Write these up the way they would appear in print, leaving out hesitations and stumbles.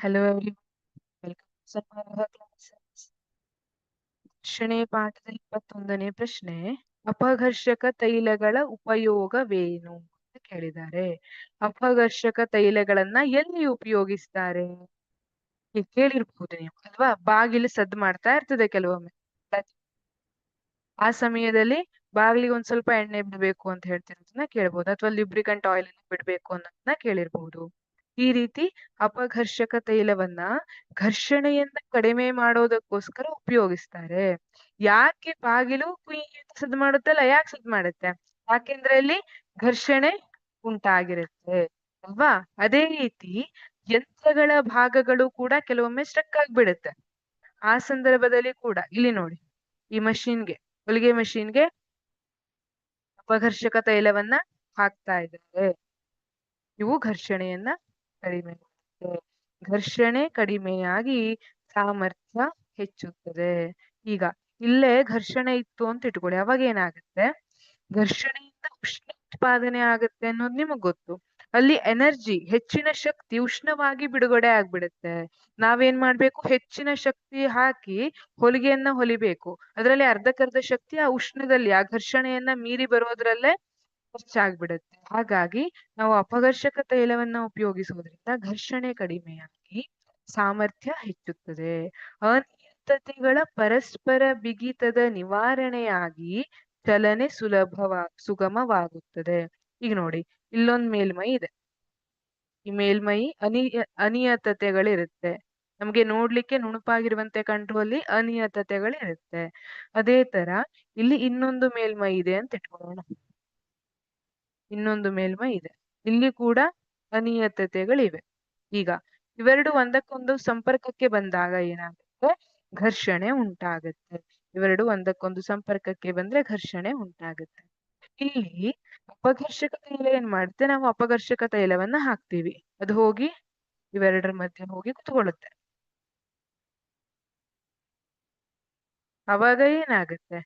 Hello every welcome classes. ಘರ್ಷಣೆ ಪಾಠದ 21ನೇ ಪ್ರಶ್ನೆ. ಅಪಘರ್ಷಕ ತೈಲಗಳ ಉಪಯೋಗವೇನು ಅಂತ ಕೇಳಿದ್ದಾರೆ. ಅಪಘರ್ಷಕ ತೈಲಗಳನ್ನ ಎಲ್ಲಿ ಉಪಯೋಗಿಸ್ತಾರೆ? ಕೇಳಿರ್ಬಹುದು ನೀವು ಅಲ್ವಾ? ಬಾಗಿಲು ಸದ್ದು ಮಾಡ್ತಾ ಇರ್ತದೆ ಕೆಲವೊಮ್ಮೆ. ಆ ಸಮಯದಲ್ಲಿ ಬಾಗಿಲಿಗೆ ಒಂದ್ ಸ್ವಲ್ಪ ಎಣ್ಣೆ ಬಿಡ್ಬೇಕು ಅಂತ ಹೇಳ್ತಿರೋದನ್ನ ಕೇಳ್ಬೋದು, ಅಥವಾ ಲ್ಯೂಬ್ರಿಕಂಟ್ ಆಯಿಲ್ ಬಿಡ್ಬೇಕು ಅನ್ನೋದನ್ನ ಕೇಳಿರ್ಬಹುದು. ಈ ರೀತಿ ಅಪಘರ್ಷಕ ತೈಲವನ್ನ ಘರ್ಷಣೆಯನ್ನ ಕಡಿಮೆ ಮಾಡೋದಕ್ಕೋಸ್ಕರ ಉಪಯೋಗಿಸ್ತಾರೆ. ಯಾಕೆ ಬಾಗಿಲು ಕುಯ್ ಅಂತ ಸದ್ದು ಮಾಡುತ್ತಲ್ಲ? ಯಾಕೆ ಸದ್ದು ಮಾಡುತ್ತೆ? ಯಾಕೆಂದ್ರೆ ಅಲ್ಲಿ ಘರ್ಷಣೆ ಉಂಟಾಗಿರುತ್ತೆ ಅಲ್ವಾ? ಅದೇ ರೀತಿ ಯಂತ್ರಗಳ ಭಾಗಗಳು ಕೂಡ ಕೆಲವೊಮ್ಮೆ ಸ್ಟ್ರಕ್ ಆಗ್ಬಿಡುತ್ತೆ. ಆ ಸಂದರ್ಭದಲ್ಲಿ ಕೂಡ ಇಲ್ಲಿ ನೋಡಿ, ಈ ಹೊಲಿಗೆ ಮಷೀನ್ಗೆ ಅಪಘರ್ಷಕ ತೈಲವನ್ನ ಹಾಕ್ತಾ ಇದ್ದಾರೆ. ಇವು ಘರ್ಷಣೆಯನ್ನ ಕಡಿಮೆ ಮಾಡುತ್ತೆ. ಘರ್ಷಣೆ ಕಡಿಮೆಯಾಗಿ ಸಾಮರ್ಥ್ಯ ಹೆಚ್ಚುತ್ತದೆ. ಈಗ ಇಲ್ಲೇ ಘರ್ಷಣೆ ಇತ್ತು ಅಂತ ಇಟ್ಕೊಳ್ಳಿ, ಅವಾಗ ಏನಾಗುತ್ತೆ? ಘರ್ಷಣೆಯಿಂದ ಉಷ್ಣ ಉತ್ಪಾದನೆ ಆಗುತ್ತೆ ಅನ್ನೋದು ನಿಮಗ್ ಗೊತ್ತು. ಅಲ್ಲಿ ಎನರ್ಜಿ, ಹೆಚ್ಚಿನ ಶಕ್ತಿ ಉಷ್ಣವಾಗಿ ಬಿಡುಗಡೆ ಆಗ್ಬಿಡುತ್ತೆ. ನಾವೇನ್ ಮಾಡ್ಬೇಕು? ಹೆಚ್ಚಿನ ಶಕ್ತಿ ಹಾಕಿ ಹೊಲಿಗೆಯನ್ನ ಹೊಲಿಬೇಕು. ಅದರಲ್ಲಿ ಅರ್ಧಕ್ಕರ್ಧ ಶಕ್ತಿ ಆ ಉಷ್ಣದಲ್ಲಿ, ಆ ಘರ್ಷಣೆಯನ್ನ ಮೀರಿ ಬರೋದ್ರಲ್ಲೇ ಖರ್ಚಾಗ್ಬಿಡುತ್ತೆ. ಹಾಗಾಗಿ ನಾವು ಅಪಘರ್ಷಕ ತೈಲವನ್ನ ಉಪಯೋಗಿಸುವುದರಿಂದ ಘರ್ಷಣೆ ಕಡಿಮೆಯಾಗಿ ಸಾಮರ್ಥ್ಯ ಹೆಚ್ಚುತ್ತದೆ. ಅನಿಯಂತ್ರತೆಗಳ ಪರಸ್ಪರ ಬಿಗಿತದ ನಿವಾರಣೆಯಾಗಿ ಚಲನೆ ಸುಗಮವಾಗುತ್ತದೆ. ಈಗ ನೋಡಿ, ಇಲ್ಲೊಂದ್ ಮೇಲ್ಮೈ ಇದೆ. ಈ ಮೇಲ್ಮೈ ಅನಿಯತತೆಗಳಿರುತ್ತೆ. ನಮ್ಗೆ ನೋಡ್ಲಿಕ್ಕೆ ನುಣುಪಾಗಿರುವಂತೆ ಕಂಟ್ರೋಲ್ಲಿ ಅನಿಯತತೆಗಳಿರುತ್ತೆ. ಅದೇ ತರ ಇಲ್ಲಿ ಇನ್ನೊಂದು ಮೇಲ್ಮೈ ಇದೆ ಅಂತ ಇಟ್ಕೊಳ್ಳೋಣ. ಇನ್ನೊಂದು ಮೇಲ್ಮೈ ಇದೆ, ಇಲ್ಲಿ ಕೂಡ ಅನಿಯತತೆಗಳಿವೆ. ಈಗ ಇವೆರಡು ಒಂದಕ್ಕೊಂದು ಸಂಪರ್ಕಕ್ಕೆ ಬಂದಾಗ ಏನಾಗುತ್ತೆ? ಘರ್ಷಣೆ ಉಂಟಾಗುತ್ತೆ. ಇವೆರಡು ಒಂದಕ್ಕೊಂದು ಸಂಪರ್ಕಕ್ಕೆ ಬಂದ್ರೆ ಘರ್ಷಣೆ ಉಂಟಾಗುತ್ತೆ. ಇಲ್ಲಿ ಅಪಘರ್ಷಕ ತೈಲ ಏನ್ ಮಾಡುತ್ತೆ? ನಾವು ಅಪಘರ್ಷಕ ತೈಲವನ್ನ ಹಾಕ್ತೀವಿ, ಅದು ಹೋಗಿ ಇವೆರಡರ ಮಧ್ಯೆ ಹೋಗಿ ಕುತ್ಕೊಳ್ಳುತ್ತೆ. ಅವಾಗ ಏನಾಗುತ್ತೆ?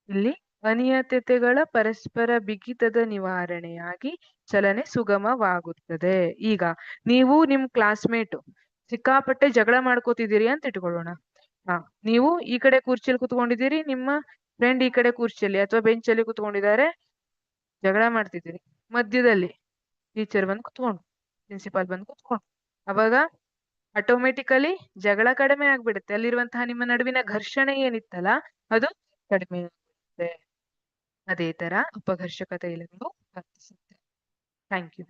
ಇಲ್ಲಿ ಅನಿಯತತೆಗಳ ಪರಸ್ಪರ ಬಿಗಿತದ ನಿವಾರಣೆಯಾಗಿ ಚಲನೆ ಸುಗಮವಾಗುತ್ತದೆ. ಈಗ ನೀವು ನಿಮ್ ಕ್ಲಾಸ್ಮೇಟ್ ಸಿಕ್ಕಾಪಟ್ಟೆ ಜಗಳ ಮಾಡ್ಕೋತಿದ್ದೀರಿ ಅಂತ ಇಟ್ಕೊಳ್ಳೋಣ. ನೀವು ಈ ಕಡೆ ಕುರ್ಚಿಯಲ್ಲಿ ಕುತ್ಕೊಂಡಿದ್ದೀರಿ, ನಿಮ್ಮ ಫ್ರೆಂಡ್ ಈ ಕಡೆ ಕುರ್ಚಿಯಲ್ಲಿ ಅಥವಾ ಬೆಂಚಲ್ಲಿ ಕುತ್ಕೊಂಡಿದ್ದಾರೆ, ಜಗಳ ಮಾಡ್ತಿದ್ದೀರಿ. ಮಧ್ಯದಲ್ಲಿ ಟೀಚರ್ ಬಂದು ಕುತ್ಕೊಂಡು, ಪ್ರಿನ್ಸಿಪಾಲ್ ಬಂದು ಕುತ್ಕೊಂಡು, ಅವಾಗ ಆಟೋಮೆಟಿಕಲಿ ಜಗಳ ಕಡಿಮೆ ಆಗ್ಬಿಡುತ್ತೆ. ಅಲ್ಲಿರುವಂತಹ ನಿಮ್ಮ ನಡುವಿನ ಘರ್ಷಣೆ ಏನಿತ್ತಲ್ಲ ಅದು ಕಡಿಮೆ ಆಗುತ್ತೆ. ಅದೇ ತರ ಅಪಘರ್ಷಕ ತೈಲಗಳು ವರ್ತಿಸುತ್ತೆ. Thank you.